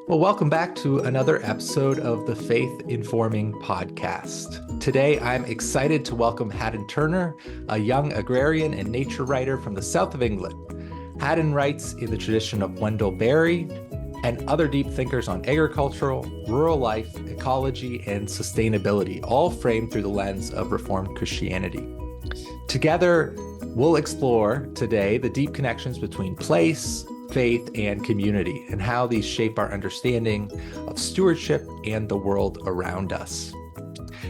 Well, welcome back to another episode of the Faith Informing Podcast. Today, I'm excited to welcome Hadden Turner, a young agrarian and nature writer from the south of England. Hadden writes in the tradition of Wendell Berry and other deep thinkers on agricultural, rural life, ecology, and sustainability, all framed through the lens of Reformed Christianity. Together, we'll explore today the deep connections between place, faith, and community, and how these shape our understanding of stewardship and the world around us.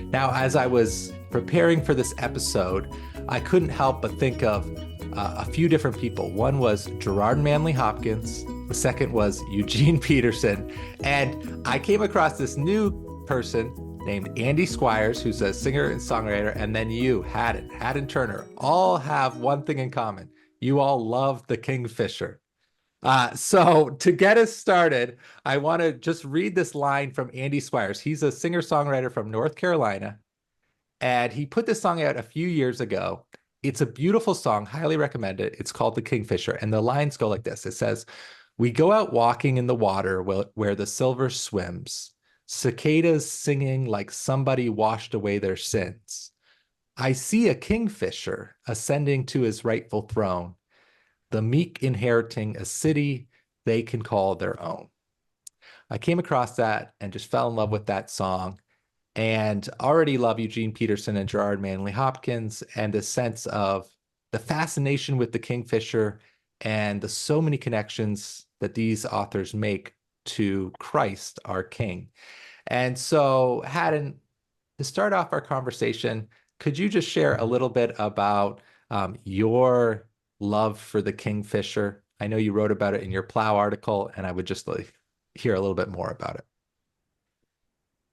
Now, as I was preparing for this episode, I couldn't help but think of a few different people. One was Gerard Manley Hopkins. The second was Eugene Peterson. And I came across this new person named Andy Squires, who's a singer and songwriter, and then you, Hadden Turner, all have one thing in common. You all love the Kingfisher. So to get us started, I want to just read this line from Andy Squires. He's a singer-songwriter from North Carolina, and he put this song out a few years ago. It's a beautiful song, highly recommend it. It's called The Kingfisher, and the lines go like this. It says, "We go out walking in the water where the silver swims, cicadas singing like somebody washed away their sins. I see a kingfisher ascending to his rightful throne, the meek inheriting a city they can call their own." I came across that and just fell in love with that song, and already love Eugene Peterson and Gerard Manley Hopkins, and the sense of the fascination with the Kingfisher and the so many connections that these authors make to Christ, our King. And so, Hadden, to start off our conversation, could you just share a little bit about your love for the Kingfisher? I know you wrote about it in your Plow article, and I would just like hear a little bit more about it.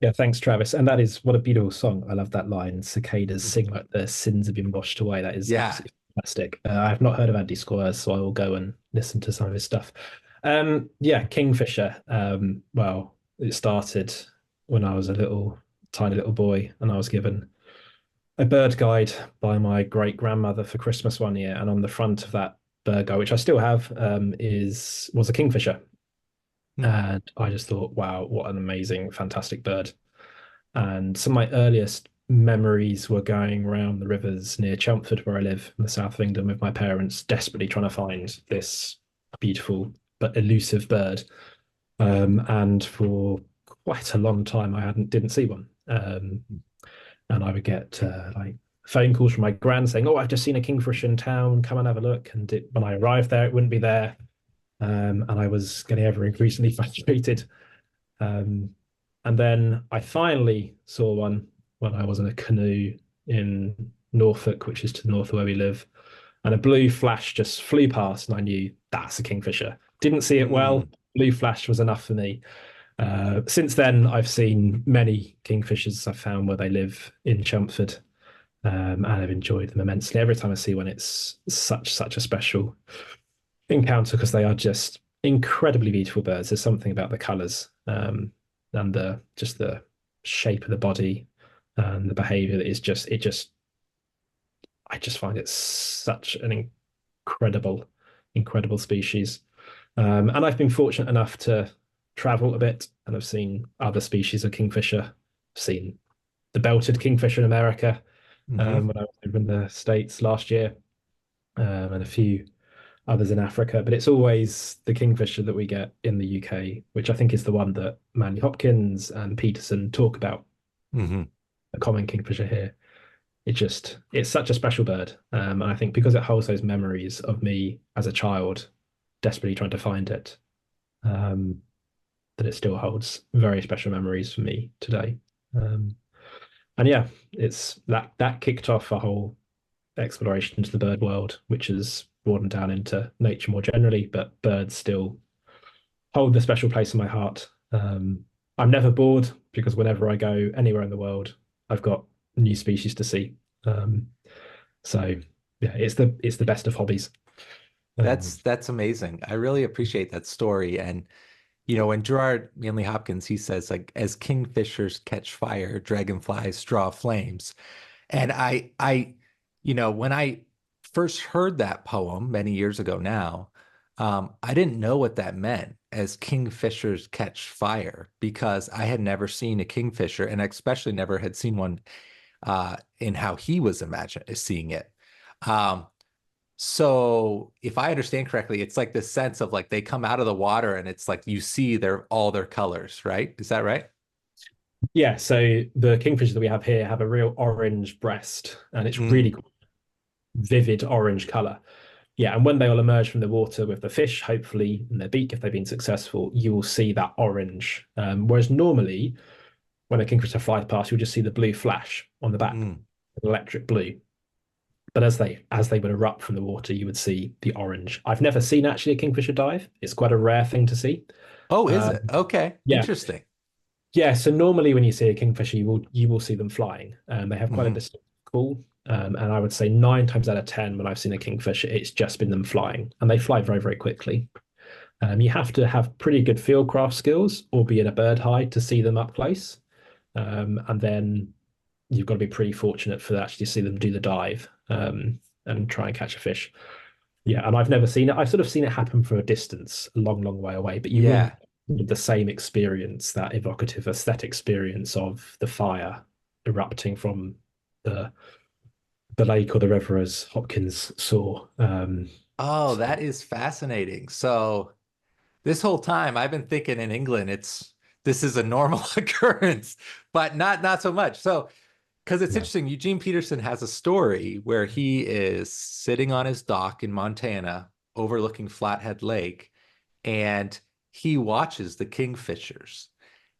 Yeah, thanks, Travis. And that is what a beautiful song. I love that line. Cicadas sing like their sins have been washed away. That is Yeah. absolutely fantastic. I have not heard of Andy Squires, so I will go and listen to some of his stuff. Yeah, Kingfisher. Well, it started when I was a tiny little boy, and I was given a bird guide by my great grandmother for Christmas one year. And on the front of that bird guide, which I still have, was a kingfisher. And I just thought, wow, what an amazing, fantastic bird. And some of my earliest memories were going around the rivers near Chelmsford, where I live in the south of England, with my parents, desperately trying to find this beautiful but elusive bird. And for quite a long time, didn't see one. And I would get like phone calls from my gran saying, "Oh, I've just seen a kingfisher in town. Come and have a look." And when I arrived there, it wouldn't be there. And I was getting ever increasingly frustrated. And then I finally saw one when I was in a canoe in Norfolk, which is to the north of where we live. And a blue flash just flew past, and I knew that's a kingfisher. Didn't see it well. Blue flash was enough for me. Since then, I've seen many kingfishers I've found where they live in Chelmsford, and I've enjoyed them immensely. Every time I see one, it's such a special encounter because they are just incredibly beautiful birds. There's something about the colours and the shape of the body and the behaviour that is I just find it such an incredible species. And I've been fortunate enough to travel a bit, and I've seen other species of kingfisher. I've seen the belted kingfisher in America when I was over in the States last year, and a few others in Africa. But it's always the kingfisher that we get in the UK, which I think is the one that Manley Hopkins and Peterson talk about. The common kingfisher here. It's such a special bird. And I think because it holds those memories of me as a child, desperately trying to find it, that it still holds very special memories for me today. And yeah, it's that kicked off a whole exploration into the bird world, which has broadened down into nature more generally, but birds still hold a special place in my heart. I'm never bored because whenever I go anywhere in the world, I've got new species to see. So yeah, it's the best of hobbies. That's amazing. I really appreciate that story. And when Gerard Manley Hopkins, he says, like, as kingfishers catch fire, dragonflies draw flames. And when I first heard that poem many years ago now, I didn't know what that meant as kingfishers catch fire because I had never seen a kingfisher, and I especially never had seen one in how he was imagining seeing it. Um, so if I understand correctly, it's like this sense of like they come out of the water and it's like you see their all their colors, right? Is that right? Yeah, so the kingfishers that we have here have a real orange breast, and it's really Mm, cool, vivid orange color. Yeah, and when they will emerge from the water with the fish, hopefully in their beak, if they've been successful, you will see that orange. Whereas normally, when a kingfisher flies past, you'll just see the blue flash on the back, mm. electric blue. But as they would erupt from the water, you would see the orange. I've never seen actually a kingfisher dive. It's quite a rare thing to see. Oh, is it? Um, Okay, yeah, interesting. yeah. So normally when you see a kingfisher, you will see them flying. They have quite a Hmm. distinct call. And I would say 9 times out of 10, when I've seen a kingfisher, it's just been them flying, and they fly very, very quickly. You have to have pretty good fieldcraft skills or be in a bird hide to see them up close. And then you've got to be pretty fortunate for actually see them do the dive and try and catch a fish. Yeah, and I've never seen it. I've sort of seen it happen from a distance, a long, long way away, but you wouldn't Yeah. get the same experience, that evocative aesthetic experience of the fire erupting from the the lake or the river, as Hopkins saw. Oh, So, that is fascinating. So this whole time I've been thinking in England this is a normal occurrence, but not so much. So because it's yeah. interesting, Eugene Peterson has a story where he is sitting on his dock in Montana overlooking Flathead Lake, and he watches the kingfishers.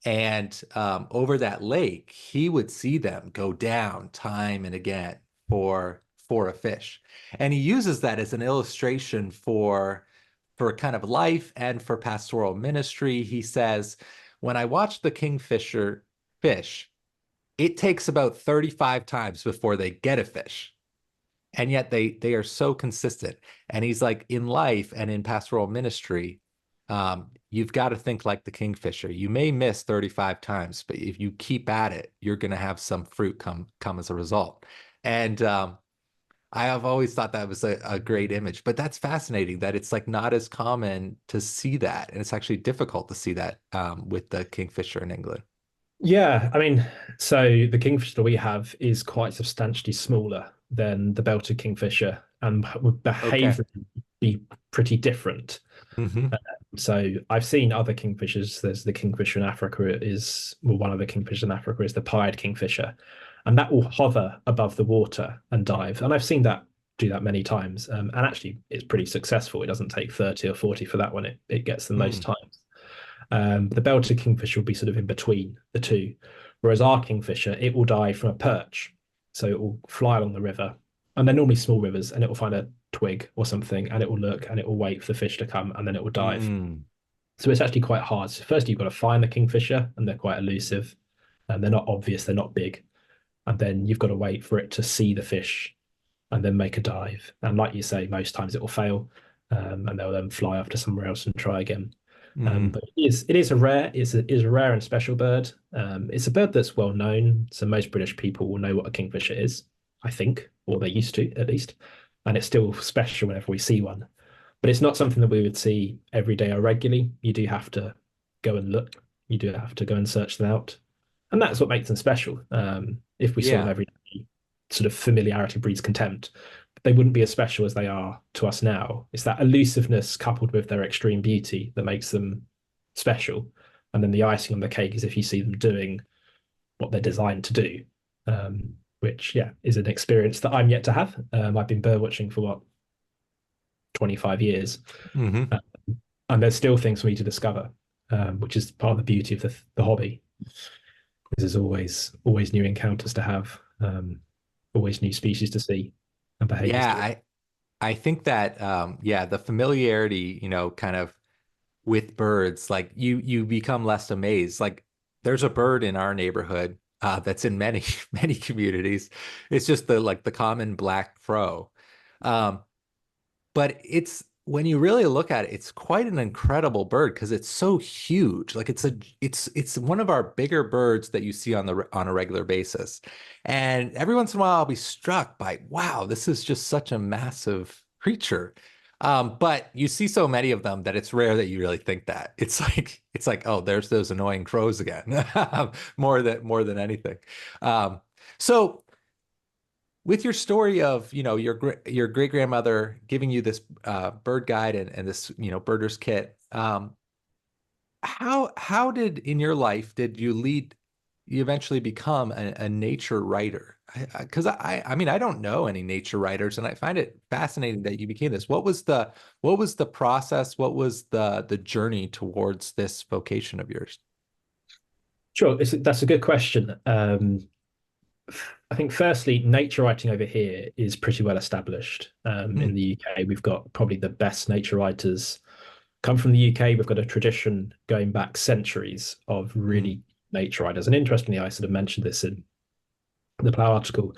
And over that lake, he would see them go down time and again for a fish. And he uses that as an illustration for kind of life and for pastoral ministry. He says, when I watch the kingfisher fish, it takes about 35 times before they get a fish. And yet they are so consistent. And he's like, in life and in pastoral ministry, you've got to think like the kingfisher. You may miss 35 times, but if you keep at it, you're going to have some fruit come as a result. And I have always thought that was a great image, but that's fascinating that it's like not as common to see that. And it's actually difficult to see that with the kingfisher in England. Yeah, I mean, so the kingfisher that we have is quite substantially smaller than the belted kingfisher and would Okay. behave be pretty different. Hmm. So I've seen other kingfishers. There's the kingfisher in Africa is, well, one of the kingfishers in Africa is the pied kingfisher, and that will hover above the water and dive. And I've seen that do that many times. And actually, it's pretty successful. It doesn't take 30 or 40 for that one. It gets them most Mm. times. The belted kingfisher will be sort of in between the two, whereas our kingfisher, it will dive from a perch. So it will fly along the river, and they're normally small rivers, and it will find a twig or something, and it will look and it will wait for the fish to come, and then it will dive. Mm. So it's actually quite hard. So first, you've got to find the kingfisher, and they're quite elusive, and they're not obvious, they're not big. And then you've got to wait for it to see the fish and then make a dive. And like you say, most times it will fail, and they'll then fly off to somewhere else and try again. Mm. But it is a rare and special bird. It's a bird that's well known, so most British people will know what a kingfisher is, I think, or they used to at least. And it's still special whenever we see one. But it's not something that we would see every day or regularly. You do have to go and look. You do have to go and search them out, and that's what makes them special. If we saw them Yeah. every day, sort of familiarity breeds contempt. They wouldn't be as special as they are to us now. It's that elusiveness coupled with their extreme beauty that makes them special. And then the icing on the cake is if you see them doing what they're designed to do, which, yeah, is an experience that I'm yet to have. I've been bird watching for what, 25 years. Hmm. Uh, and there's still things for me to discover, which is part of the beauty of the hobby. There's always new encounters to have, always new species to see and behaviors Yeah, to. I think that yeah, the familiarity, kind of with birds, like you become less amazed. Like there's a bird in our neighborhood that's in many many communities. It's just the common black crow. Um, but it's when you really look at it, it's quite an incredible bird because it's so huge. Like it's one of our bigger birds that you see on a regular basis. And every once in a while I'll be struck by, wow, this is just such a massive creature. But you see so many of them that it's rare that you really think that. It's like, oh, there's those annoying crows again, more than anything. Um, so with your story of, your great grandmother giving you this bird guide and this, birder's kit, how did in your life did you eventually become a nature writer? Because I mean I don't know any nature writers, and I find it fascinating that you became this. What was the process? What was the journey towards this vocation of yours? Sure, that's a good question. I think firstly, nature writing over here is pretty well established. In Hmm. the UK, we've got probably the best nature writers come from the UK. We've got a tradition going back centuries of Hmm. really nature writers. And interestingly, I sort of mentioned this in the Plough article,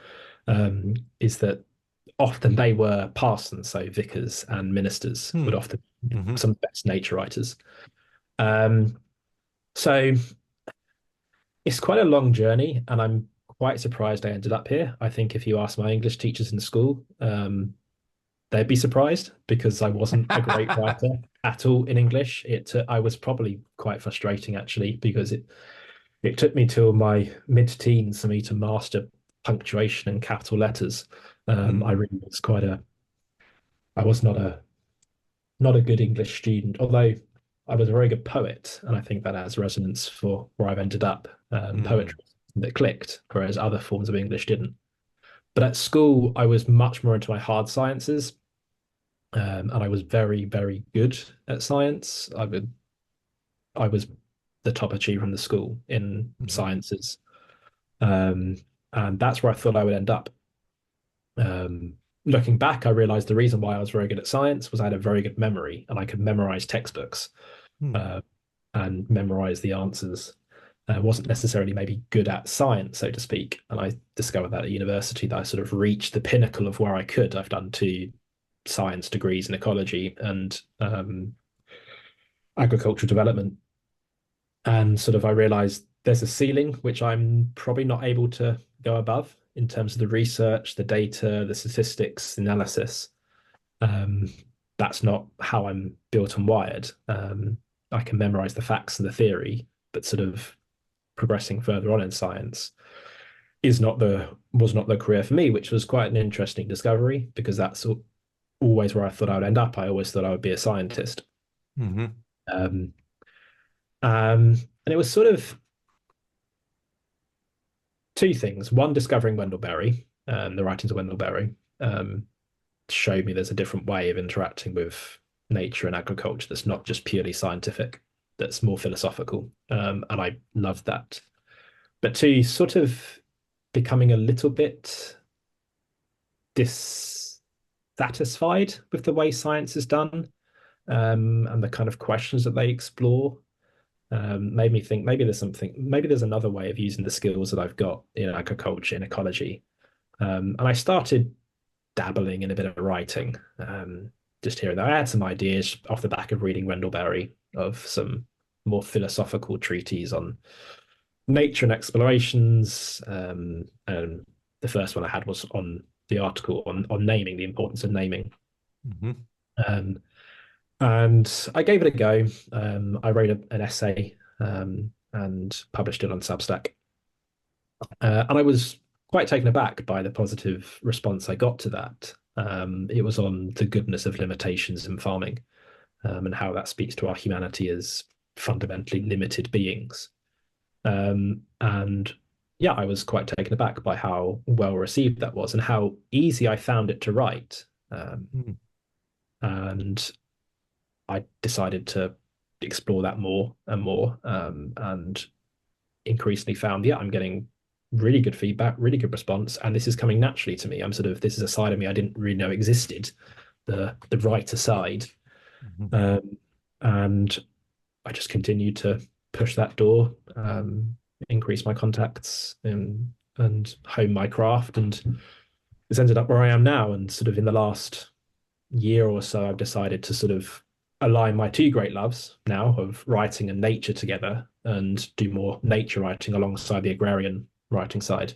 is that often they were parsons, so vicars and ministers would Hmm. often be Hmm. some of the best nature writers. Um, so it's quite a long journey, and I'm quite surprised I ended up here. I think if you ask my English teachers in school, they'd be surprised because I wasn't a great writer at all in English. I was probably quite frustrating actually because it took me till my mid-teens for me to master punctuation and capital letters. I Hmm. really was I was not a good English student, although I was a very good poet, and I think that has resonance for where I've ended up. Hmm. Poetry that clicked, whereas other forms of English didn't. But at school, I was much more into my hard sciences, and I was very, very good at science. I was the top achiever in the school in Hmm. sciences, um, and that's where I thought I would end up. Looking back, I realized the reason why I was very good at science was I had a very good memory and I could memorize textbooks Hmm. uh, and memorize the answers. I wasn't necessarily maybe good at science, so to speak. And I discovered that at university that I sort of reached the pinnacle of where I could. I've done two science degrees in ecology and agricultural development. And sort of I realized there's a ceiling which I'm probably not able to go above in terms of the research, the data, the statistics, the analysis. Um, that's not how I'm built and wired. I can memorize the facts and the theory, but sort of progressing further on in science is not the was not the career for me, which was quite an interesting discovery because that's always where I thought I would end up. I always thought I would be a scientist. Hmm. Um, and it was sort of two things. One, discovering Wendell Berry, the writings of Wendell Berry, showed me there's a different way of interacting with nature and agriculture that's not just purely scientific, that's more philosophical. And I loved that. But two, sort of becoming a little bit dissatisfied with the way science is done, and the kind of questions that they explore, made me think maybe there's another way of using the skills that I've got in agriculture and ecology. And I started dabbling in a bit of writing, just here and there. I had some ideas off the back of reading Wendell Berry of some more philosophical treatises on nature and explorations. And the first one I had was on the article on naming, the importance of naming. Hmm. Um, and I gave it a go. I wrote an essay and published it on Substack. And I was quite taken aback by the positive response I got to that. It was on the goodness of limitations in farming, and how that speaks to our humanity as fundamentally limited beings. And yeah, I was quite taken aback by how well received that was and how easy I found it to write. And I decided to explore that more and more, and increasingly found, yeah, I'm getting really good feedback, really good response, and this is coming naturally to me. This is a side of me I didn't really know existed, the writer side, Hmm. um, and I just continued to push that door, increase my contacts, and hone my craft, and it's ended up where I am now. And sort of in the last year or so, I've decided to sort of align my two great loves now of writing and nature together and do more nature writing alongside the agrarian writing side.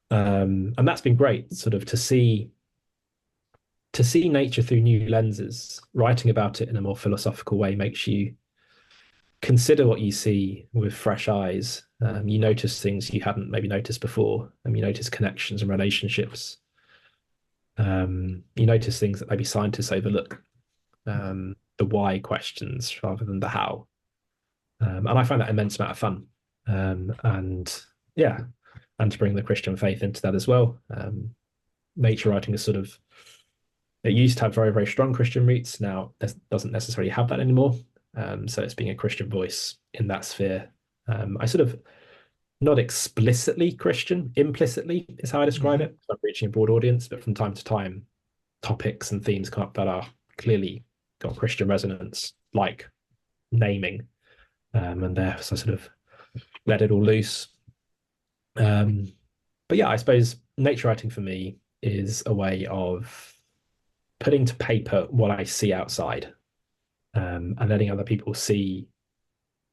And that's been great, sort of to see to see nature through new lenses, writing about it in a more philosophical way makes you consider what you see with fresh eyes. You notice things you hadn't maybe noticed before. You notice connections and relationships. You notice things that maybe scientists overlook, the why questions rather than the how. And I find that immense amount of fun. And yeah, and to bring the Christian faith into that as well. Nature writing is sort of, it used to have very, very strong Christian roots. Now it doesn't necessarily have that anymore. So it's being a Christian voice in that sphere. I sort of not explicitly Christian, implicitly is how I describe Hmm. it. So I'm reaching a broad audience, but from time to time, topics and themes come up that are clearly got Christian resonance, like naming, and there, so I sort of let it all loose. Um, but yeah, I suppose nature writing for me is a way of putting to paper what I see outside, and letting other people see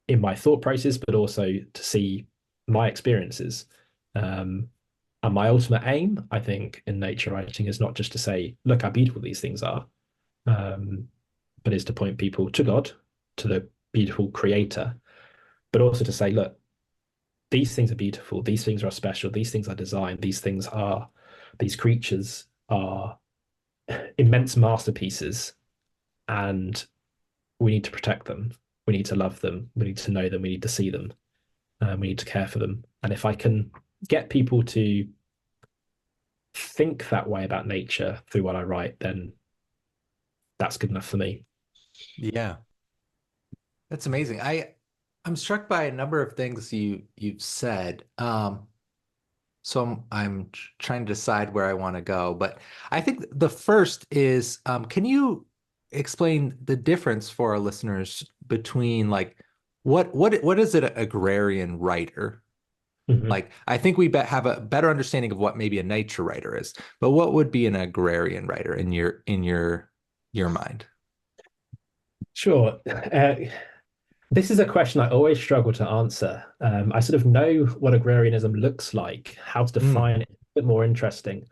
in my thought process, but also to see my experiences. Um, and my ultimate aim, I think, in nature writing is not just to say, look how beautiful these things are, um, but is to point people to God, to the beautiful creator, but also to say, look, these things are beautiful, these things are special, these things are designed, these creatures are immense masterpieces, and we need to protect them. We need to love them. We need to know them. We need to see them. We need to care for them. And if I can get people to think that way about nature through what I write, then that's good enough for me. Yeah, that's amazing. I'm struck by a number of things you've said. So I'm trying to decide where I want to go, but I think the first is, can you explain the difference for our listeners between like what is it an agrarian writer? Mm-hmm. Like I think we have a better understanding of what maybe a nature writer is, but what would be an agrarian writer in your mind? Sure. This is a question I always struggle to answer. I sort of know what agrarianism looks like, how to Mm, define it, a bit more interesting.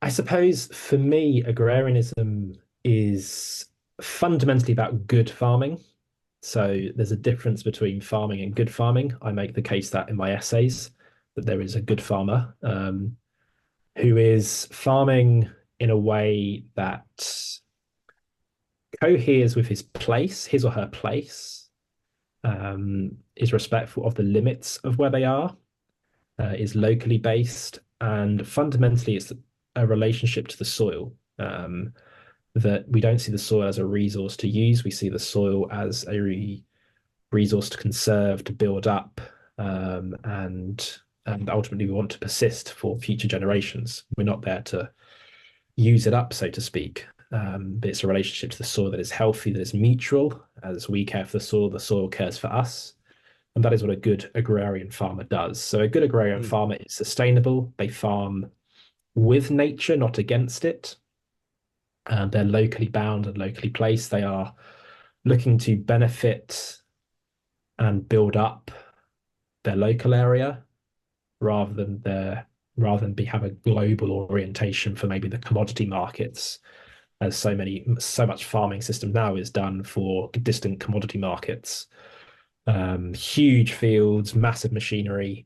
I suppose for me, agrarianism is fundamentally about good farming. So there's a difference between farming and good farming. I make the case that in my essays that there is a good farmer who is farming in a way that coheres with his place, his or her place, is respectful of the limits of where they are, is locally based, and fundamentally it's a relationship to the soil. That we don't see the soil as a resource to use, we see the soil as a resource to conserve, to build up, and ultimately we want to persist for future generations. We're not there to use it up, so to speak. But it's a relationship to the soil that is healthy, that is mutual. As we care for the soil cares for us. And that is what a good agrarian farmer does. So a good agrarian mm, farmer is sustainable. They farm with nature, not against it. And they're locally bound and locally placed. They are looking to benefit and build up their local area rather than have a global orientation for maybe the commodity markets, as so much farming system now is done for distant commodity markets. Huge fields, massive machinery,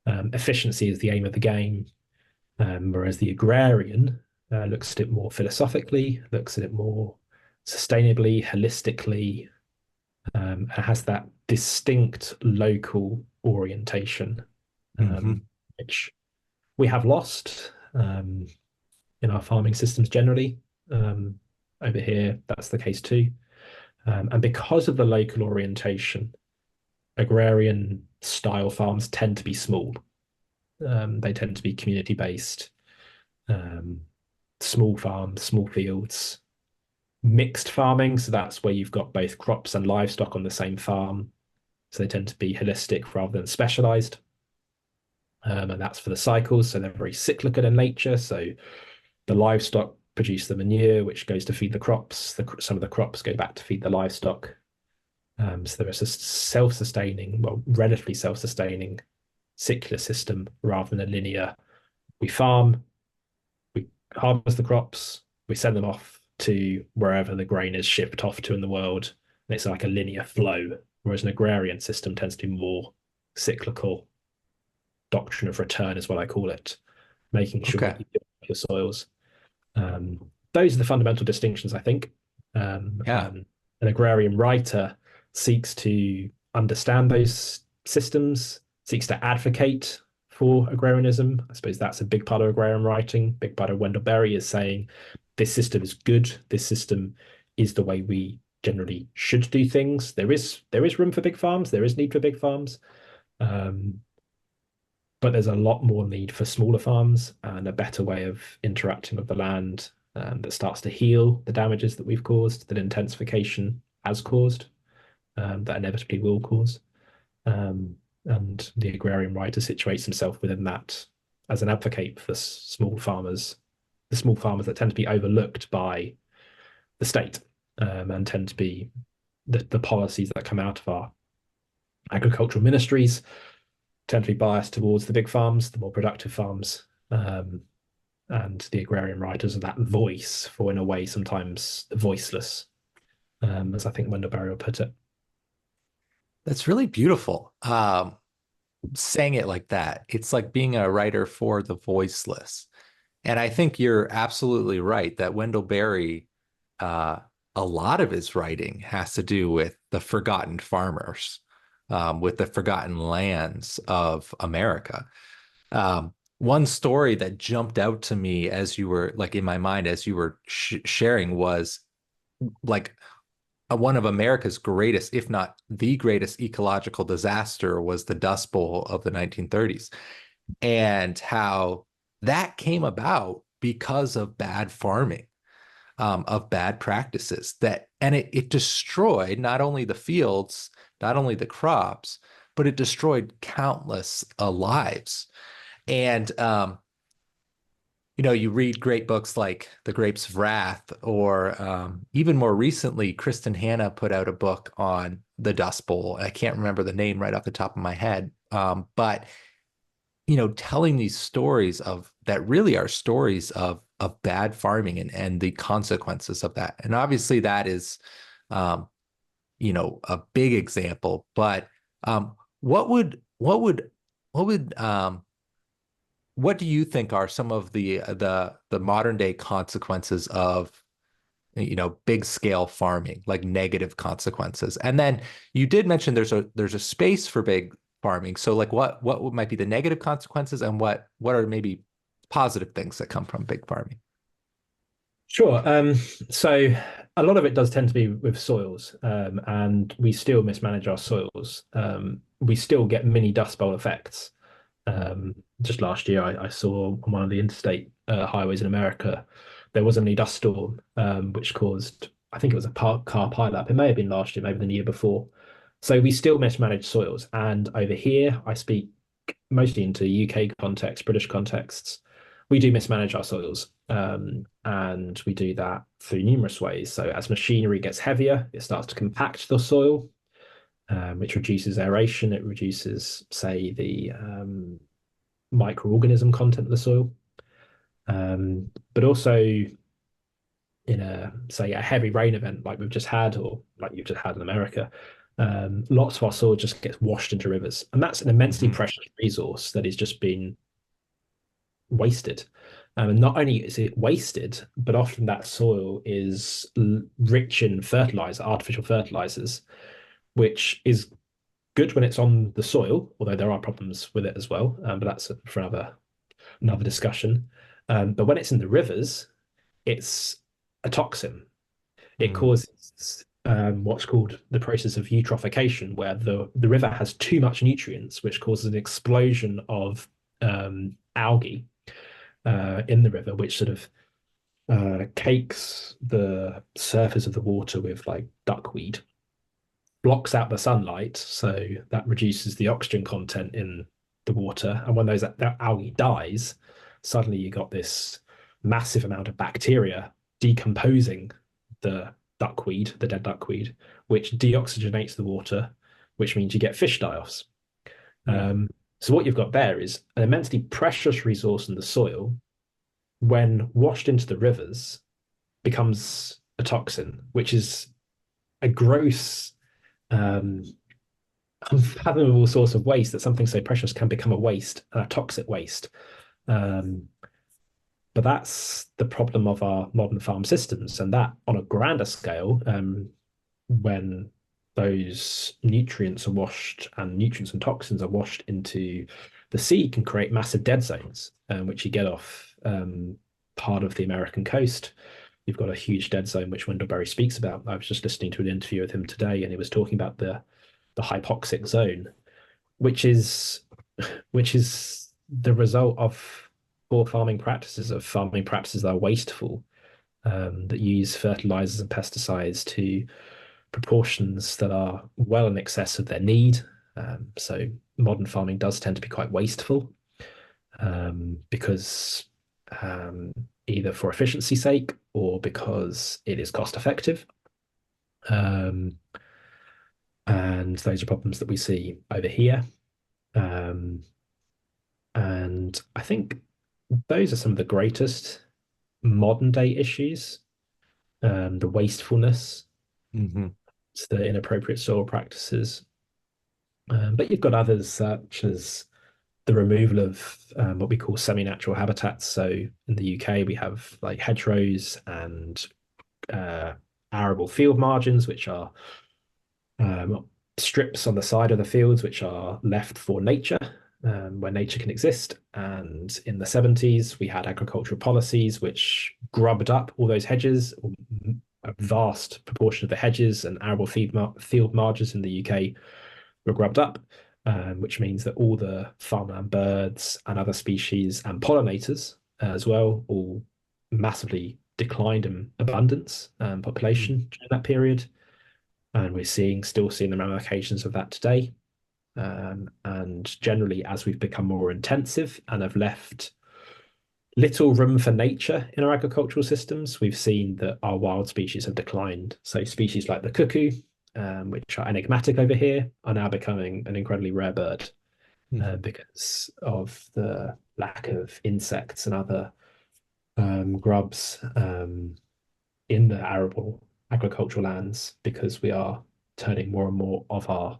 efficiency is the aim of the game. Whereas the agrarian looks at it more philosophically, looks at it more sustainably, holistically, and has that distinct local orientation, hmm which we have lost in our farming systems generally. Um, Over here, that's the case too. And because of the local orientation, agrarian style farms tend to be small. They tend to be community based, um, small farms, small fields, mixed farming. So that's where you've got both crops and livestock on the same farm. So they tend to be holistic rather than specialized. And that's for the cycles. So they're very cyclical in nature. So the livestock produce the manure, which goes to feed the crops. Some of the crops go back to feed the livestock. So there is a self-sustaining, well, relatively self-sustaining circular system rather than a linear. We farm, we harvest the crops, We send them off to wherever the grain is shipped off to in the world, and it's like a linear flow. Whereas an agrarian system tends to be more cyclical. Doctrine of return is what I call it, making sure Okay. that you build up your soils. Those are the fundamental distinctions, I think. Yeah. An agrarian writer seeks to understand those systems, seeks to advocate for agrarianism. I suppose that's a big part of agrarian writing. Big part of Wendell Berry is saying this system is good. This system is the way we generally should do things. There is room for big farms. There is need for big farms. Um, but there's a lot more need for smaller farms and a better way of interacting with the land that starts to heal the damages that we've caused, that intensification has caused, that inevitably will cause. And the agrarian writer situates himself within that as an advocate for small farmers, the small farmers that tend to be overlooked by the state and tend to be the policies that come out of our agricultural ministries tend to be biased towards the big farms, the more productive farms. And the agrarian writers are that voice for, in a way, sometimes voiceless, as I think Wendell Berry will put it. That's really beautiful. Saying it like that, it's like being a writer for the voiceless. And I think you're absolutely right that Wendell Berry, uh, a lot of his writing has to do with the forgotten farmers, with the forgotten lands of America. One story that jumped out to me as you were like in my mind as you were sharing was like one of America's greatest, if not the greatest ecological disaster was the Dust Bowl of the 1930s, and how that came about because of bad farming, of bad practices that, and it destroyed not only the fields, not only the crops, but it destroyed countless lives. And you read great books like The Grapes of Wrath, or even more recently, Kristen Hanna put out a book on the Dust Bowl. I can't remember the name right off the top of my head, but telling these stories of that really are stories of bad farming and the consequences of that. And obviously, that is, a big example. But what would what would what would what do you think are some of the modern day consequences of big scale farming, like negative consequences? And then you did mention there's a space for big farming. So like what might be the negative consequences, and what are maybe positive things that come from big farming? Sure. So a lot of it does tend to be with soils, and we still mismanage our soils. We still get mini dust bowl effects. Just last year, I saw on one of the interstate highways in America, there was a mini dust storm, which caused, I think it was a parked car pileup. It may have been last year, maybe the year before. So we still mismanage soils. And over here, I speak mostly into UK context, British contexts. We do mismanage our soils. And we do that through numerous ways. So as machinery gets heavier, it starts to compact the soil, which reduces aeration. It reduces, say, the microorganism content of the soil. But also in say, a heavy rain event like we've just had, or like you've just had in America, lots of our soil just gets washed into rivers. And that's an immensely Mhm. precious resource that is just being wasted. And not only is it wasted, but often that soil is rich in fertilizer, artificial fertilizers, which is good when it's on the soil, although there are problems with it as well. But that's for another discussion. But when it's in the rivers, it's a toxin. It Mhm. causes what's called the process of eutrophication, where the river has too much nutrients, which causes an explosion of algae in the river, which sort of cakes the surface of the water with like duckweed, blocks out the sunlight, so that reduces the oxygen content in the water. And when that algae dies, suddenly you got this massive amount of bacteria decomposing the duckweed, the dead duckweed, which deoxygenates the water, which means you get fish die-offs. Yeah. So what you've got there is an immensely precious resource in the soil. When washed into the rivers, becomes a toxin, which is a gross, um, unfathomable source of waste, that something so precious can become a waste, a toxic waste. Um, but that's the problem of our modern farm systems, and that on a grander scale, when those nutrients are washed and nutrients and toxins are washed into the sea, can create massive dead zones, which you get off part of the American coast. You've got a huge dead zone, which Wendell Berry speaks about. I was just listening to an interview with him today, and he was talking about the hypoxic zone, which is which is the result of poor farming practices that are wasteful, that use fertilizers and pesticides to proportions that are well in excess of their need. So modern farming does tend to be quite wasteful, because either for efficiency's sake or because it is cost effective. Um, and those are problems that we see over here. Um, and I think those are some of the greatest modern day issues: the wastefulness, Mm-hmm. the inappropriate soil practices. But you've got others such as the removal of what we call semi-natural habitats. So in the UK, we have like hedgerows and arable field margins, which are strips on the side of the fields which are left for nature, where nature can exist. And in the 70s, we had agricultural policies which grubbed up all those hedges. A vast proportion of the hedges and arable field margins in the UK were grubbed up, which means that all the farmland birds and other species and pollinators as well all massively declined in abundance and population during that period. And we're still seeing the ramifications of that today. And generally, as we've become more intensive and have left little room for nature in our agricultural systems, we've seen that our wild species have declined. So species like the cuckoo, which are enigmatic over here, are now becoming an incredibly rare bird, Mm-hmm. because of the lack of insects and other grubs in the arable agricultural lands, because we are turning more and more of our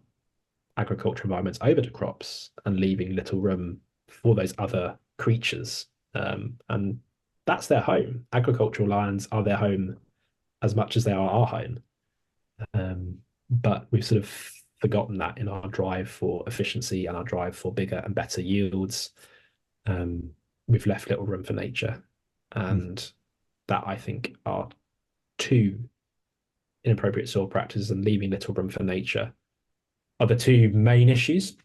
agricultural environments over to crops and leaving little room for those other creatures. And that's their home. Agricultural lands are their home as much as they are our home. But we've sort of forgotten that in our drive for efficiency and our drive for bigger and better yields. We've left little room for nature. And that, I think, are two inappropriate soil practices and leaving little room for nature are the two main issues.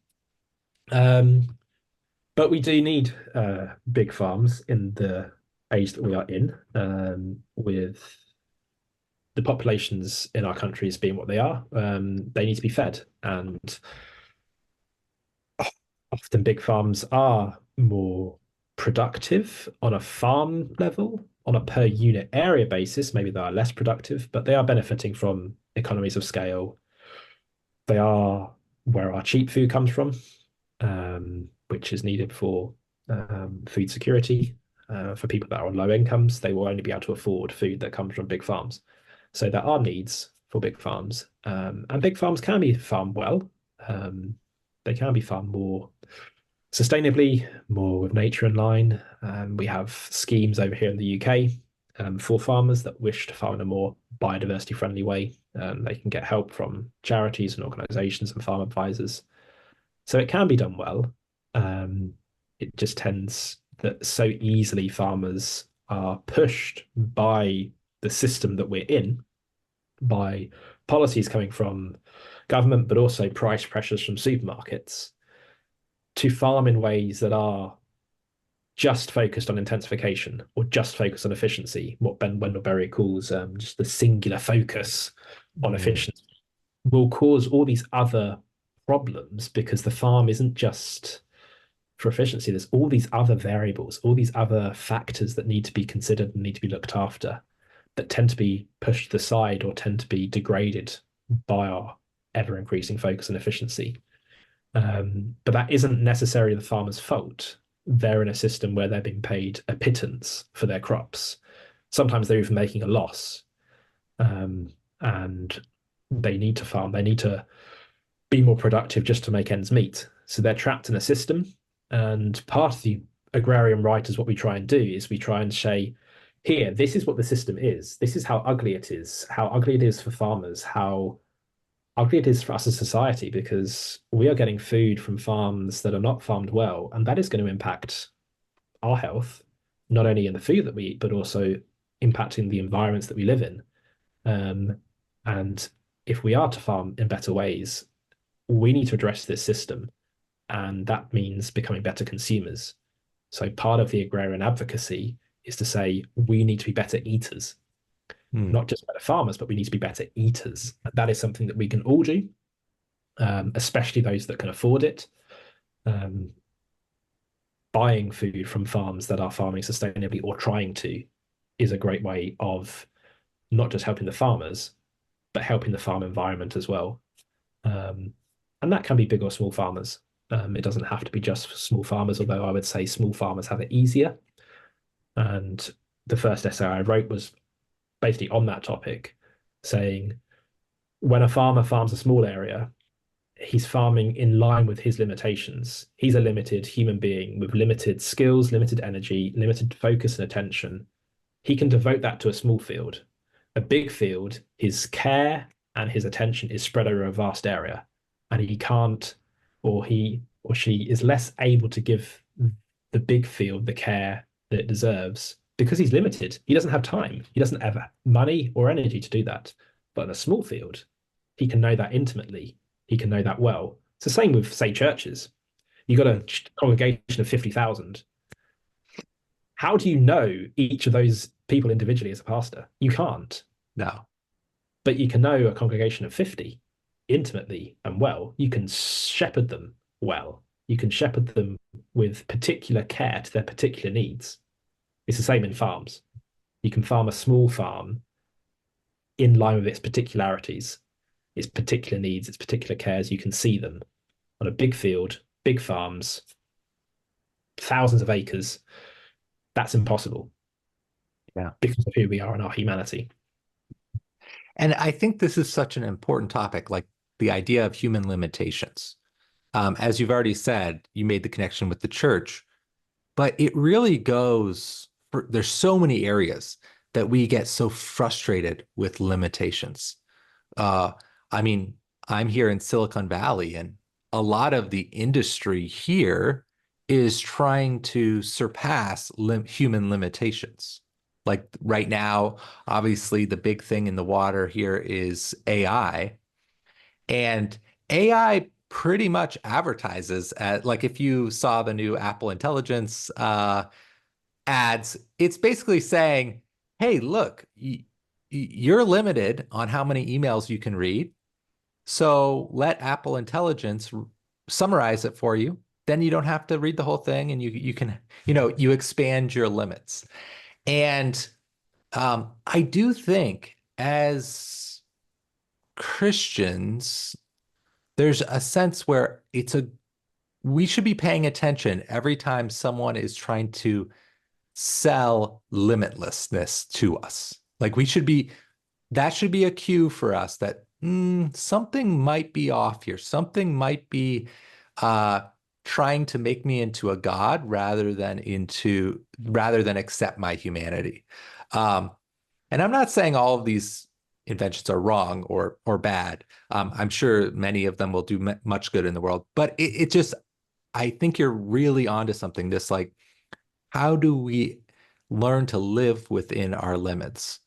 But we do need big farms in the age that we are in, with the populations in our countries being what they are. They need to be fed, and often big farms are more productive on a farm level. On a per unit area basis, maybe they are less productive, but they are benefiting from economies of scale. They are where our cheap food comes from, which is needed for food security. For people that are on low incomes, they will only be able to afford food that comes from big farms. So there are needs for big farms, and big farms can be farmed well. They can be farmed more sustainably, more with nature in line. We have schemes over here in the UK for farmers that wish to farm in a more biodiversity friendly way. They can get help from charities and organisations and farm advisors. So it can be done well. It just tends that so easily farmers are pushed by the system that we're in, by policies coming from government, but also price pressures from supermarkets, to farm in ways that are just focused on intensification or just focused on efficiency, what Ben Wendell Berry calls just the singular focus on efficiency, will cause all these other problems, because the farm isn't just for efficiency. There's all these other variables, all these other factors that need to be considered and need to be looked after, that tend to be pushed to the side or tend to be degraded by our ever increasing focus on efficiency. But that isn't necessarily the farmer's fault. They're in a system where they're being paid a pittance for their crops. Sometimes they're even making a loss, um, and they need to farm. They need to be more productive just to make ends meet. So they're trapped in a system. And part of the agrarian right is what we try and do is we try and say, here, this is what the system is. This is how ugly it is, how ugly it is for farmers, how ugly it is for us as society, because we are getting food from farms that are not farmed well, and that is going to impact our health, not only in the food that we eat, but also impacting the environments that we live in. Um, and if we are to farm in better ways, we need to address this system, and that means becoming better consumers. So part of the agrarian advocacy is to say we need to be better eaters, Hmm. not just better farmers, but we need to be better eaters. That is something that we can all do, especially those that can afford it. Um, Buying food from farms that are farming sustainably or trying to is a great way of not just helping the farmers, but helping the farm environment as well. Um, and that can be big or small farmers. It doesn't have to be just for small farmers, although I would say small farmers have it easier. And the first essay I wrote was basically on that topic, saying when a farmer farms a small area, he's farming in line with his limitations. He's a limited human being with limited skills, limited energy, limited focus and attention. He can devote that to a small field. A big field, his care and his attention is spread over a vast area, and he can't, or he or she is less able to give the big field the care that it deserves because he's limited. He doesn't have time. He doesn't have money or energy to do that. But in a small field, he can know that intimately. He can know that well. It's the same with, say, churches. You've got a congregation of 50,000. How do you know each of those people individually as a pastor? You can't. No. But you can know a congregation of 50 intimately and well. You can shepherd them well. You can shepherd them with particular care to their particular needs. It's the same in farms. You can farm a small farm in line with its particularities, its particular needs, its particular cares. You can see them on a big field, big farms, thousands of acres. That's impossible Yeah. because of who we are and our humanity. And I think this is such an important topic, like the idea of human limitations. As you've already said, you made the connection with the church, but it really goes for, there's so many areas that we get so frustrated with limitations. Uh, I mean, I'm here in Silicon Valley, and a lot of the industry here is trying to surpass human limitations. Like right now, obviously, the big thing in the water here is AI. And AI pretty much advertises at, like, if you saw the new Apple Intelligence ads, it's basically saying, hey, look, you're limited on how many emails you can read. So let Apple Intelligence summarize it for you. Then you don't have to read the whole thing, and you can, you expand your limits. And I do think as Christians, there's a sense where we should be paying attention every time someone is trying to sell limitlessness to us. Like that should be a cue for us that something might be off here. Something might be uh, trying to make me into a god rather than accept my humanity. Um, and I'm not saying all of these inventions are wrong or bad. I'm sure many of them will do much good in the world, but it just I think you're really onto something. This, like, how do we learn to live within our limits?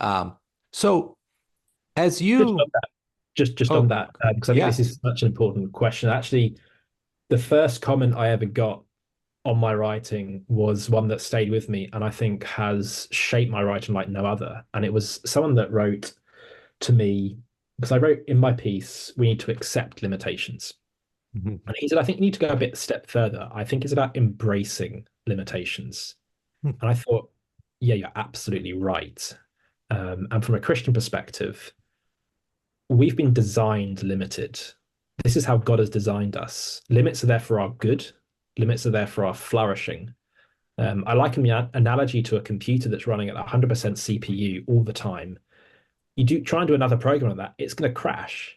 Um, so as Just on you, that, just on oh, that, because I think yeah. this is such an important question. Actually, the first comment I ever got on my writing was one that stayed with me and I think has shaped my writing like no other. And it was someone that wrote to me, because I wrote in my piece, we need to accept limitations. Mhm. And he said, I think you need to go a bit step further. I think it's about embracing limitations. And I thought, yeah, you're absolutely right. And from a Christian perspective, we've been designed limited. This is how God has designed us. Limits are there for our good, limits are there for our flourishing. I liken the analogy to a computer that's running at 100% CPU all the time. You do try and do another program like that, it's going to crash.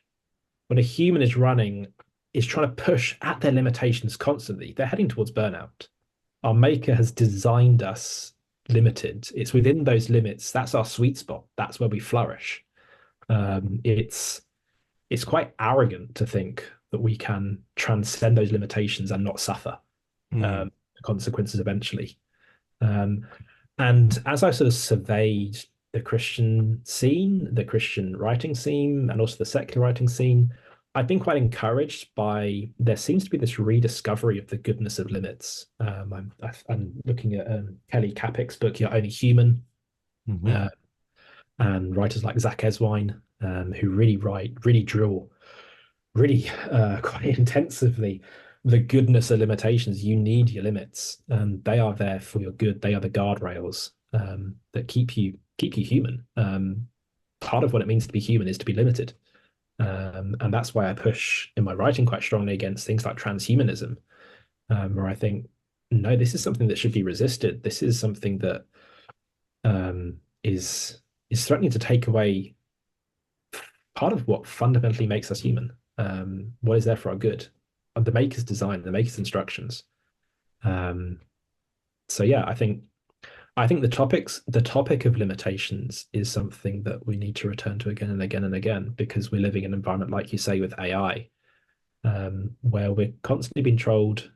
When a human is trying to push at their limitations constantly, they're heading towards burnout. Our maker has designed us limited. It's within those limits. That's our sweet spot. That's where we flourish. It's quite arrogant to think that we can transcend those limitations and not suffer Mm, the consequences eventually. Um, and as I sort of surveyed the Christian scene, the Christian writing scene, and also the secular writing scene, I've been quite encouraged by there seems to be this rediscovery of the goodness of limits. I'm looking at Kelly Kapick's book, You're Only Human, mhm, uh, and writers like Zach Eswine, who really drill really quite intensively the goodness of limitations. You need your limits, and they are there for your good. They are the guardrails that keep you human. Part of what it means to be human is to be limited, and that's why I push in my writing quite strongly against things like transhumanism, where I think no, this is something that should be resisted. This is something that um, is threatening to take away part of what fundamentally makes us human. What is there for our good? The maker's design, the maker's instructions. Um, so yeah, I think the topic of limitations is something that we need to return to again and again and again because we're living in an environment, like you say, with AI, where we're constantly being told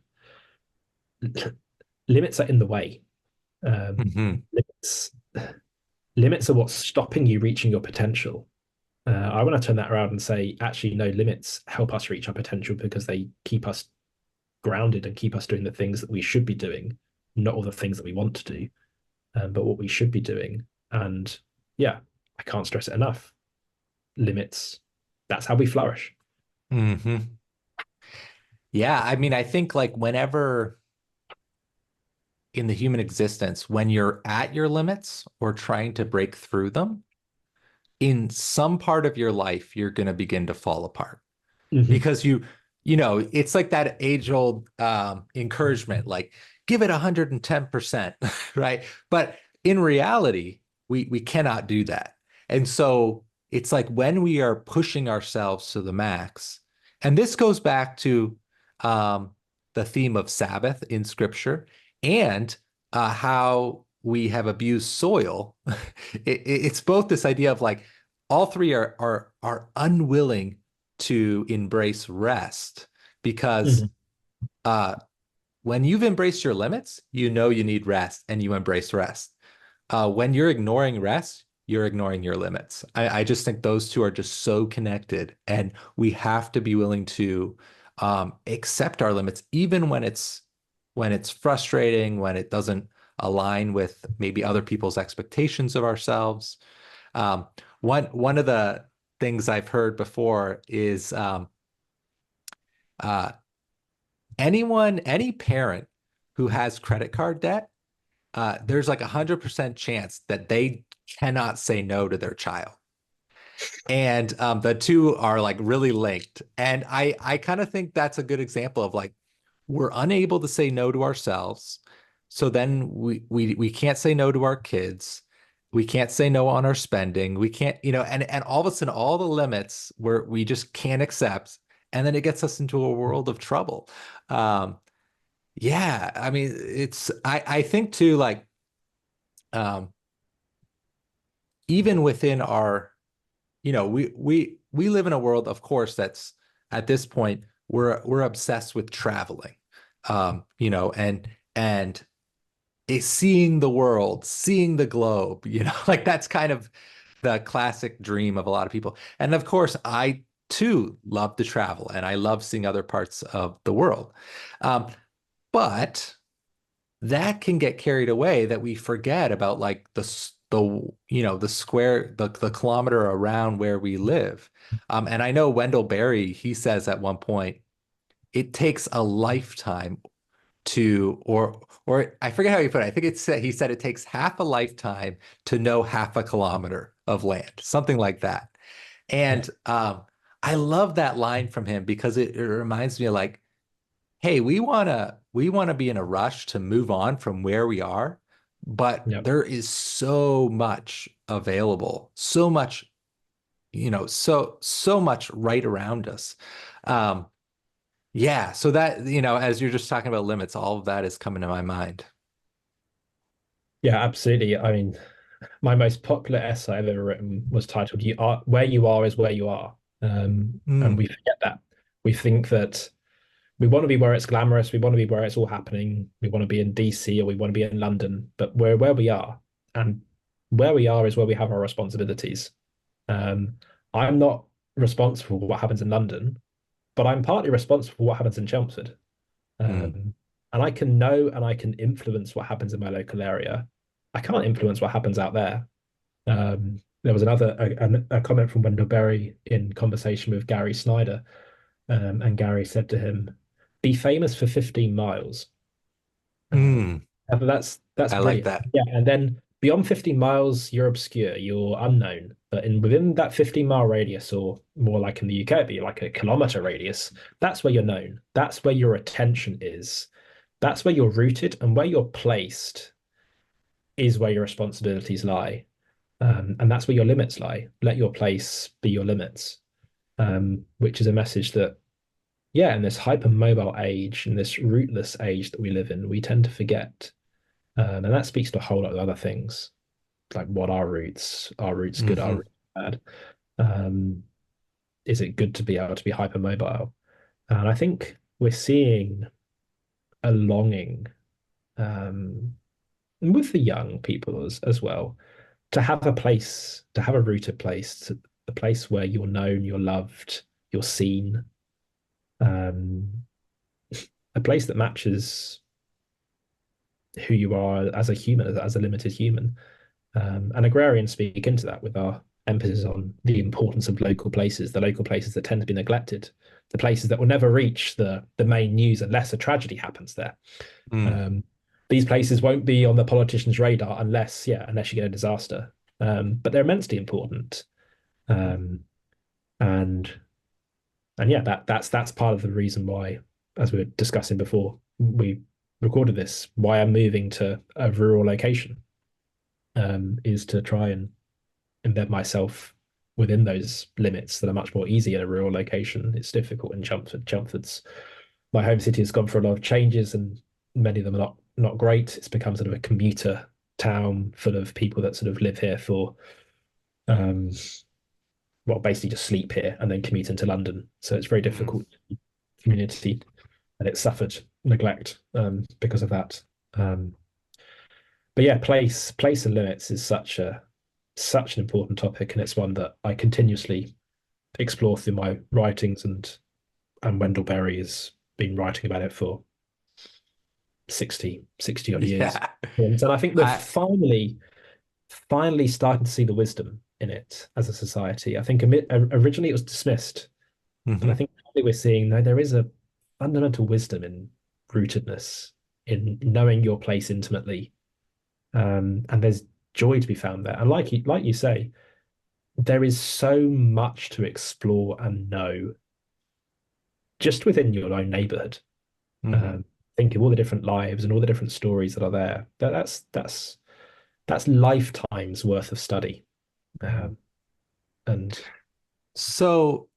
limits are in the way. mhm, Limits limits are what's stopping you reaching your potential. I want to turn that around and say, actually, no, limits help us reach our potential because they keep us grounded and keep us doing the things that we should be doing, not all the things that we want to do, but what we should be doing. And yeah, I can't stress it enough. Limits, that's how we flourish. mhm. Yeah, I mean, I think like whenever in the human existence, when you're at your limits or trying to break through them, in some part of your life, you're going to begin to fall apart Mm-hmm. because it's like that age-old encouragement, like give it 110%, right? But in reality, we cannot do that. And so it's like when we are pushing ourselves to the max, and this goes back to um, the theme of Sabbath in Scripture and how we have abused soil. It's both this idea of like all three are unwilling to embrace rest because Mm-hmm. uh, when you've embraced your limits, you know you need rest and you embrace rest. When you're ignoring rest, you're ignoring your limits. I just think those two are just so connected, and we have to be willing to accept our limits, even when it's frustrating, when it doesn't align with maybe other people's expectations of ourselves. Um, one of the things I've heard before is uh, any parent who has credit card debt, there's like 100% chance that they cannot say no to their child. And the two are like really linked. And I kind of think that's a good example of like we're unable to say no to ourselves. So then we can't say no to our kids. We can't say no on our spending. We can't, and all of a sudden all the limits where we just can't accept. And then it gets us into a world of trouble. Um, yeah, I mean, I think too, like, um, even within our, we live in a world, of course, that's at this point, we're obsessed with traveling, and is seeing the world, seeing the globe, like that's kind of the classic dream of a lot of people. And of course, I too love to travel and I love seeing other parts of the world. Um, but that can get carried away that we forget about like the square the kilometer around where we live. And I know Wendell Berry, he says at one point it takes a lifetime to or I forget how he put it. I think he said it takes half a lifetime to know half a kilometer of land, something like that. Yeah. And I love that line from him because it reminds me of like hey, we want to be in a rush to move on from where we are, but Yeah. there is so much available, so much, so much right around us. Um, yeah, so that, as you're just talking about limits, all of that is coming to my mind. Yeah, absolutely. I mean, my most popular essay I've ever written was titled "You Are Where You Are is Where You Are." And Mm, we forget that. We think that we want to be where it's glamorous, we want to be where it's all happening, we want to be in DC or we want to be in London, but we're where we are. And where we are is where we have our responsibilities. Um, I'm not responsible for what happens in London, but I'm partly responsible for what happens in Chelmsford. mm, And I can know and I can influence what happens in my local area. I can't influence what happens out there. There was a comment from Wendell Berry in conversation with Gary Snyder, and Gary said to him, "Be famous for 15 miles." mm. And that's I like brilliant. that. Yeah, and then beyond 15 miles, you're obscure, you're unknown. But in within that 15-mile radius, or more like in the UK, it'd be like a kilometer radius, that's where you're known. That's where your attention is. That's where you're rooted, and where you're placed is where your responsibilities lie. And that's where your limits lie. Let your place be your limits, which is a message that, yeah, in this hypermobile age, in this rootless age that we live in, we tend to forget. And that speaks to a whole lot of other things, like what are roots good, are Hmm. roots bad? Um, is it good to be able to be hypermobile? And I think we're seeing a longing with the young people as well to have a place, to have a rooted place, a place where you're known, you're loved, you're seen, um, a place that matches who you are as a human, as a limited human. And agrarians speak into that with our emphasis on the importance of local places, the local places that tend to be neglected, the places that will never reach the main news unless a tragedy happens there. Mm. Um, these places won't be on the politician's radar unless you get a disaster. But they're immensely important. Um, and and yeah, that's part of the reason why, as we were discussing before, we recorded this, why I'm moving to a rural location, is to try and embed myself within those limits that are much more easy in a rural location. It's difficult in Chelmsford. Chelmsford's my home city has gone through a lot of changes, and many of them are not great. It's become sort of a commuter town full of people that sort of live here for um, well, basically just sleep here and then commute into London. So it's very Mm. difficult community, and it suffered neglect because of that. Um, but yeah, place and limits is such an important topic, and it's one that I continuously explore through my writings, and Wendell Berry has been writing about it for 60 odd years. Yeah. And I think we're I finally starting to see the wisdom in it as a society. I think originally it was dismissed, and I Mhm. think we're seeing no, there is a fundamental wisdom in rootedness, in knowing your place intimately, and there's joy to be found there. And like you say, there is so much to explore and know just within your own neighborhood. Mhm. Um, think of all the different lives and all the different stories that are there. That's lifetimes worth of study. Mhm. Um, and So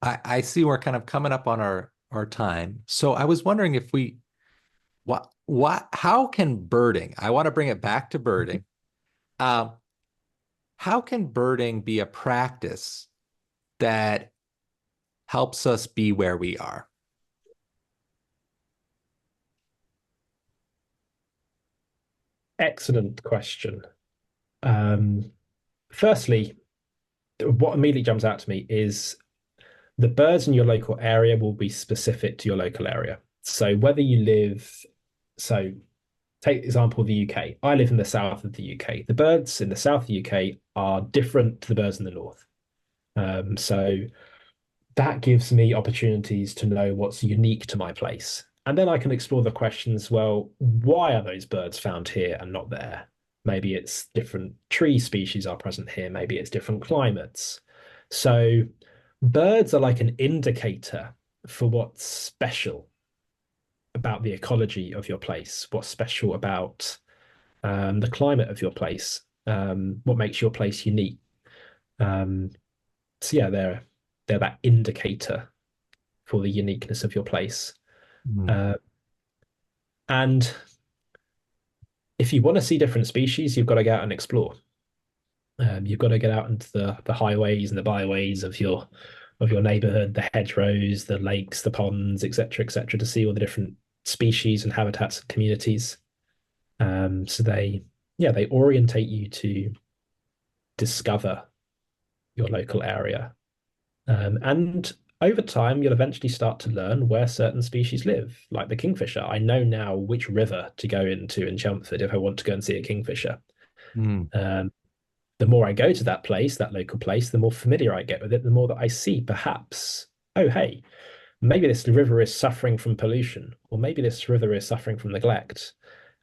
I see we're kind of coming up on our time. So I was wondering if how can birding, I want to bring it back to birding. Um, how can birding be a practice that helps us be where we are? excellent question. Um, Firstly, what immediately jumps out to me is the birds in your local area will be specific to your local area. So whether you live, so take the example of the UK. I live in the south of the UK. The birds in the south of the UK are different to the birds in the north. So that gives me opportunities to know what's unique to my place. And then I can explore the questions, well, why are those birds found here and not there? Maybe it's different tree species are present here, maybe it's different climates. So birds are like an indicator for what's special. about the ecology of your place, what's special about the climate of your place, what makes your place unique. Um, so yeah, they're that indicator for the uniqueness of your place. Mm. Uh, and if you want to see different species, you've got to go out and explore. You've got to get out into the highways and the byways of your neighborhood, the hedgerows, the lakes, the ponds, etc., to see all the different species and habitats and communities. So they orientate you to discover your local area. And over time, you'll eventually start to learn where certain species live, like the kingfisher. I know now which river to go into in Chelmsford if I want to go and see a kingfisher. Mm. Um, the more I go to that place, that local place, the more familiar I get with it, the more that I see perhaps, oh, hey, maybe this river is suffering from pollution, or maybe this river is suffering from neglect.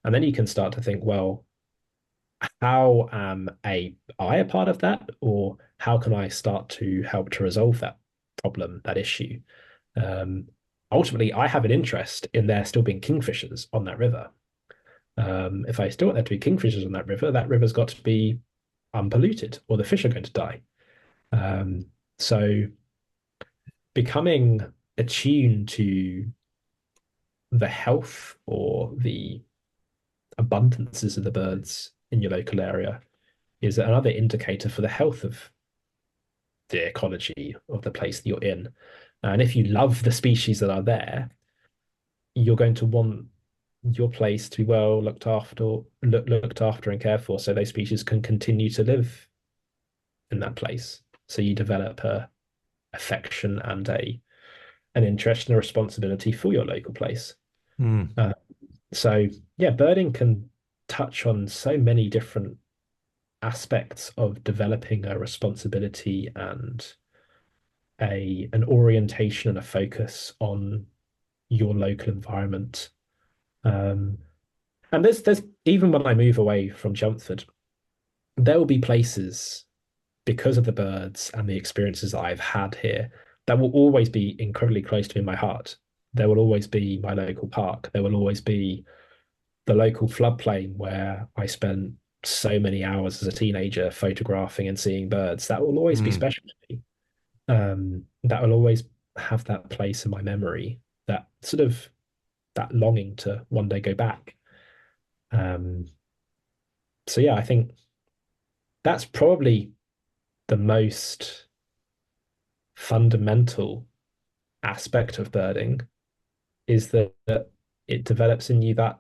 And then you can start to think, well, how am I a part of that, or how can I start to help to resolve that problem, that issue? Um, Ultimately, I have an interest in there still being kingfishers on that river. If I still want there to be kingfishers on that river's got to be unpolluted, or the fish are going to die. Um, so becoming attuned to the health or the abundances of the birds in your local area is another indicator for the health of the ecology of the place that you're in. And if you love the species that are there, you're going to want your place to be well looked after and cared for, so those species can continue to live in that place. So you develop a affection and a an interest and a responsibility for your local place. Mm. Uh, so yeah, birding can touch on so many different aspects of developing a responsibility and a an orientation and a focus on your local environment. Um, and there's even when I move away from Chelmsford, there will be places because of the birds and the experiences that I've had here that will always be incredibly close to me in my heart. There will always be my local park. There will always be the local floodplain where I spent so many hours as a teenager photographing and seeing birds. That will always be Mm. special to me. That will always have that place in my memory, that sort of that longing to one day go back. Um, so yeah, I think that's probably the most fundamental aspect of birding is that it develops in you that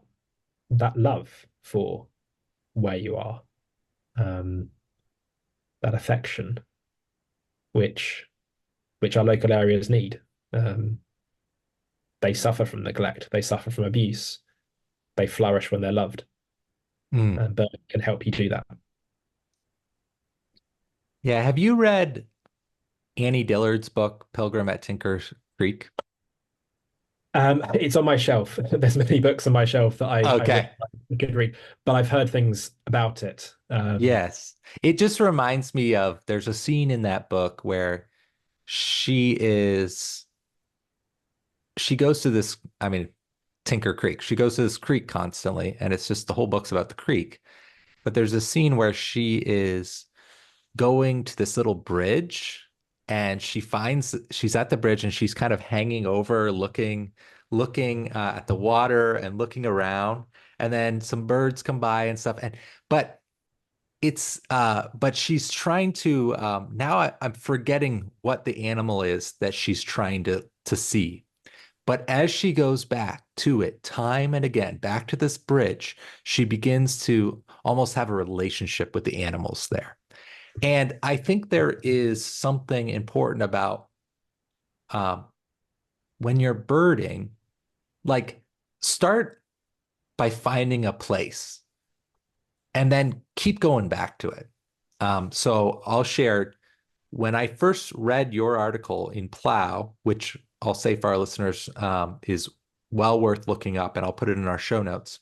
love for where you are, um, that affection, which which our local areas need. Um, they suffer from neglect, they suffer from abuse, they flourish when they're loved, Mm. and birding can help you do that. Yeah. Have you read Annie Dillard's book, Pilgrim at Tinker's Creek? It's on my shelf. There's many books on my shelf that I really Okay. could read, but I've heard things about it. Yes. It just reminds me of there's a scene in that book where she is she goes to this, I mean, Tinker Creek. She goes to this creek constantly, and it's just the whole book's about the creek. But there's a scene where she is going to this little bridge and she's at the bridge and she's kind of hanging over looking at the water and looking around, and then some birds come by and stuff, and but but she's trying to now I'm forgetting what the animal is that she's trying to see. But as she goes back to it time and again, back to this bridge, she begins to almost have a relationship with the animals there. And I think there is something important about um, when you're birding, like start by finding a place and then keep going back to it. So I'll share when I first read your article in Plow, which I'll say for our listeners is well worth looking up, and I'll put it in our show notes.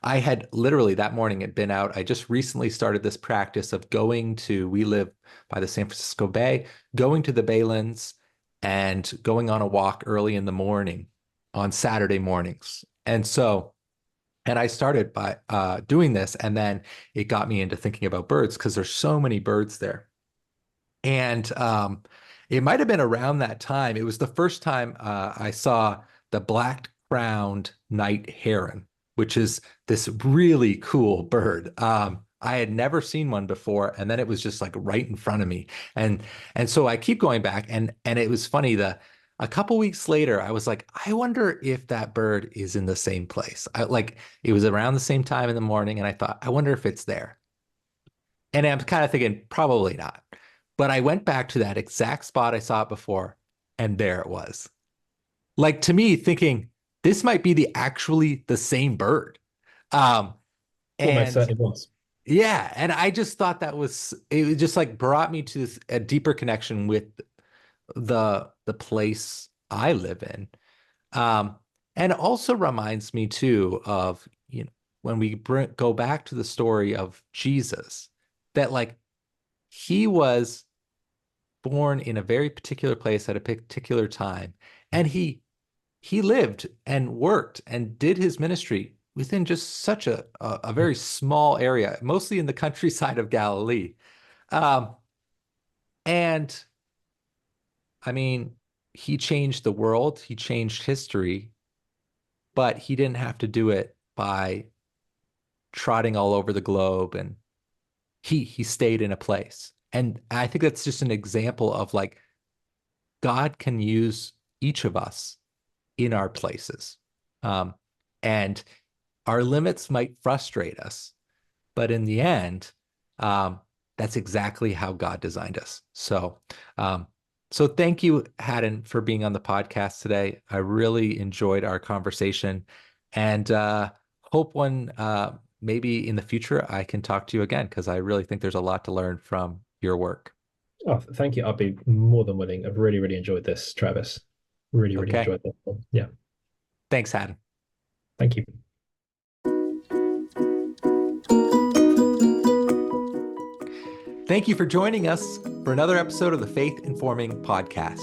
I had literally that morning had been out. I just recently started this practice of we live by the San Francisco Bay, going to the Baylands and going on a walk early in the morning on Saturday mornings. And I started by doing this, and then it got me into thinking about birds because there's so many birds there. And it might have been around that time. It was the first time I saw the black-crowned night heron, which is this really cool bird. I had never seen one before, and then it was just like right in front of me. And so I keep going back, and it was funny. A couple weeks later, I was like, I wonder if that bird is in the same place. It was around the same time in the morning, and I thought, I wonder if it's there. And I'm kind of thinking, probably not. But I went back to that exact spot I saw it before, and there it was. Like to me, thinking this might be actually the same bird. Um, Almost and certainly was. yeah, and I just thought it just like brought me to a deeper connection with the place I live in. Um, and also reminds me too of, when we go back to the story of Jesus, that like he was born in a very particular place at a particular time, and he lived and worked and did his ministry within just such a very small area, mostly in the countryside of Galilee. Um, and I mean, he changed the world, he changed history, but he didn't have to do it by trotting all over the globe, and he stayed in a place. And I think that's just an example of like God can use each of us in our places. And our limits might frustrate us, but in the end, that's exactly how God designed us. So thank you, Hadden, for being on the podcast today. I really enjoyed our conversation, and hope maybe in the future I can talk to you again, because I really think there's a lot to learn from your work. Oh, thank you. I'd be more than willing. I've really, really enjoyed this, Travis. Really, really Okay. enjoyed this one. Yeah. Thanks, Hadden. Thank you. Thank you for joining us for another episode of the Faith Informing Podcast.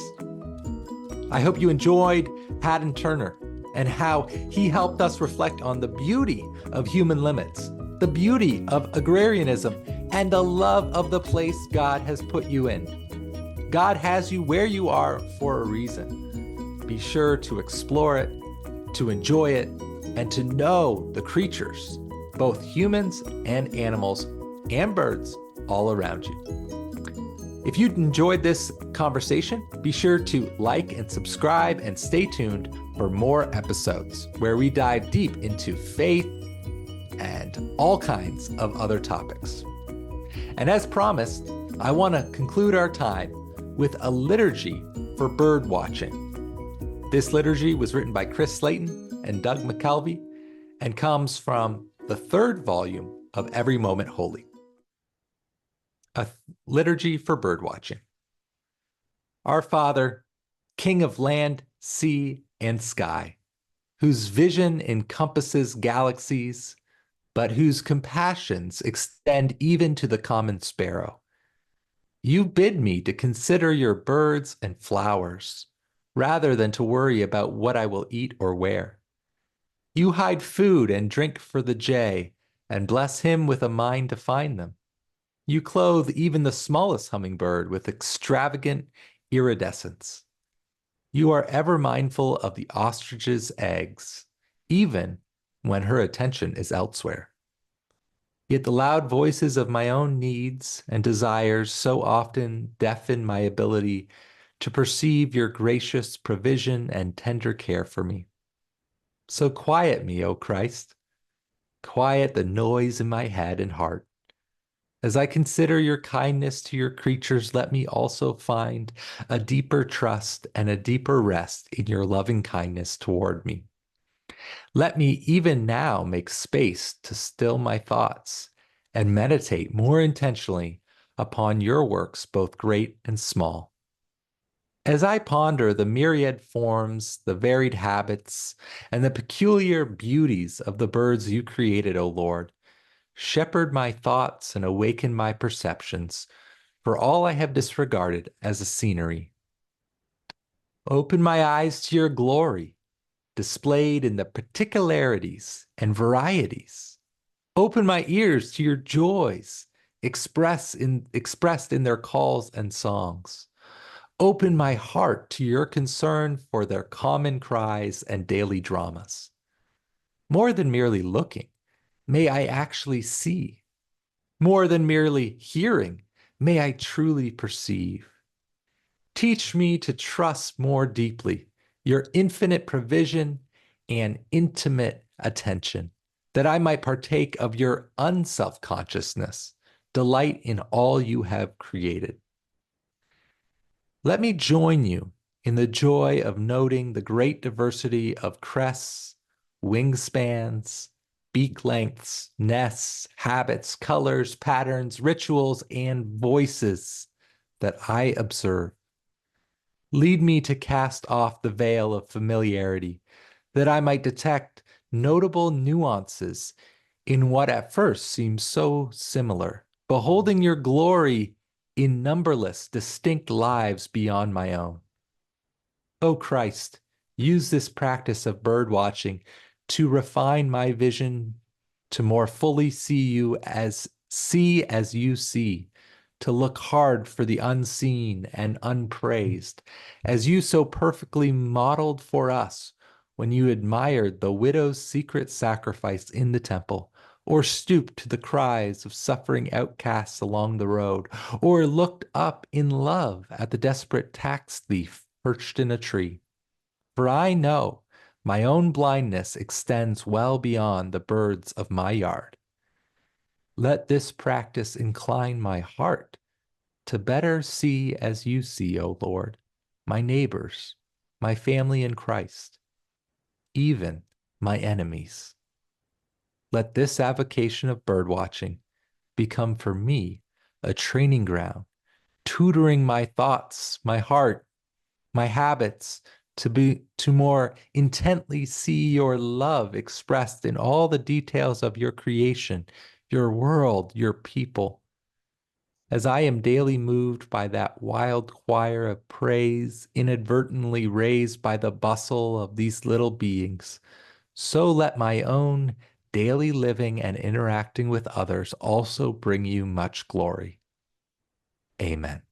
I hope you enjoyed Hadden Turner and how he helped us reflect on the beauty of human limits, the beauty of agrarianism, and the love of the place God has put you in. God has you where you are for a reason. Be sure to explore it, to enjoy it, and to know the creatures, both humans and animals and birds, all around you. If you enjoyed this conversation, be sure to like and subscribe and stay tuned for more episodes where we dive deep into faith and all kinds of other topics. And as promised, I want to conclude our time with a liturgy for bird watching. This liturgy was written by Chris Slayton and Doug McKelvey and comes from the third volume of Every Moment Holy. A liturgy for bird watching. Our Father, King of land, sea, and sky, whose vision encompasses galaxies, but whose compassions extend even to the common sparrow. You bid me to consider your birds and flowers, rather than to worry about what I will eat or wear. You hide food and drink for the jay, and bless him with a mind to find them. You clothe even the smallest hummingbird with extravagant iridescence. You are ever mindful of the ostrich's eggs, even when her attention is elsewhere. Yet the loud voices of my own needs and desires so often deafen my ability to perceive your gracious provision and tender care for me. So quiet me, O Christ. Quiet the noise in my head and heart. As I consider your kindness to your creatures, let me also find a deeper trust and a deeper rest in your loving kindness toward me. Let me even now make space to still my thoughts and meditate more intentionally upon your works, both great and small. As I ponder the myriad forms, the varied habits, and the peculiar beauties of the birds you created, O Lord, shepherd my thoughts and awaken my perceptions for all I have disregarded as a scenery. Open my eyes to your glory displayed in the particularities and varieties. Open my ears to your joys, expressed in their calls and songs. Open my heart to your concern for their common cries and daily dramas. More than merely looking, may I actually see. More than merely hearing, may I truly perceive. Teach me to trust more deeply your infinite provision and intimate attention, that I might partake of your unself-consciousness, delight in all you have created. Let me join you in the joy of noting the great diversity of crests, wingspans, beak lengths, nests, habits, colors, patterns, rituals, and voices that I observe. Lead me to cast off the veil of familiarity, that I might detect notable nuances in what at first seems so similar, beholding your glory in numberless distinct lives beyond my own. O Christ, use this practice of bird watching to refine my vision, to more fully see as you see, to look hard for the unseen and unpraised, as you so perfectly modeled for us when you admired the widow's secret sacrifice in the temple, or stooped to the cries of suffering outcasts along the road, or looked up in love at the desperate tax thief perched in a tree. For I know my own blindness extends well beyond the birds of my yard. Let this practice incline my heart to better see as you see, O Lord, my neighbors, my family in Christ, even my enemies. Let this avocation of birdwatching become for me a training ground, tutoring my thoughts, my heart, my habits to more intently see your love expressed in all the details of your creation, your world, your people. As I am daily moved by that wild choir of praise inadvertently raised by the bustle of these little beings, so let my own daily living and interacting with others also bring you much glory. Amen.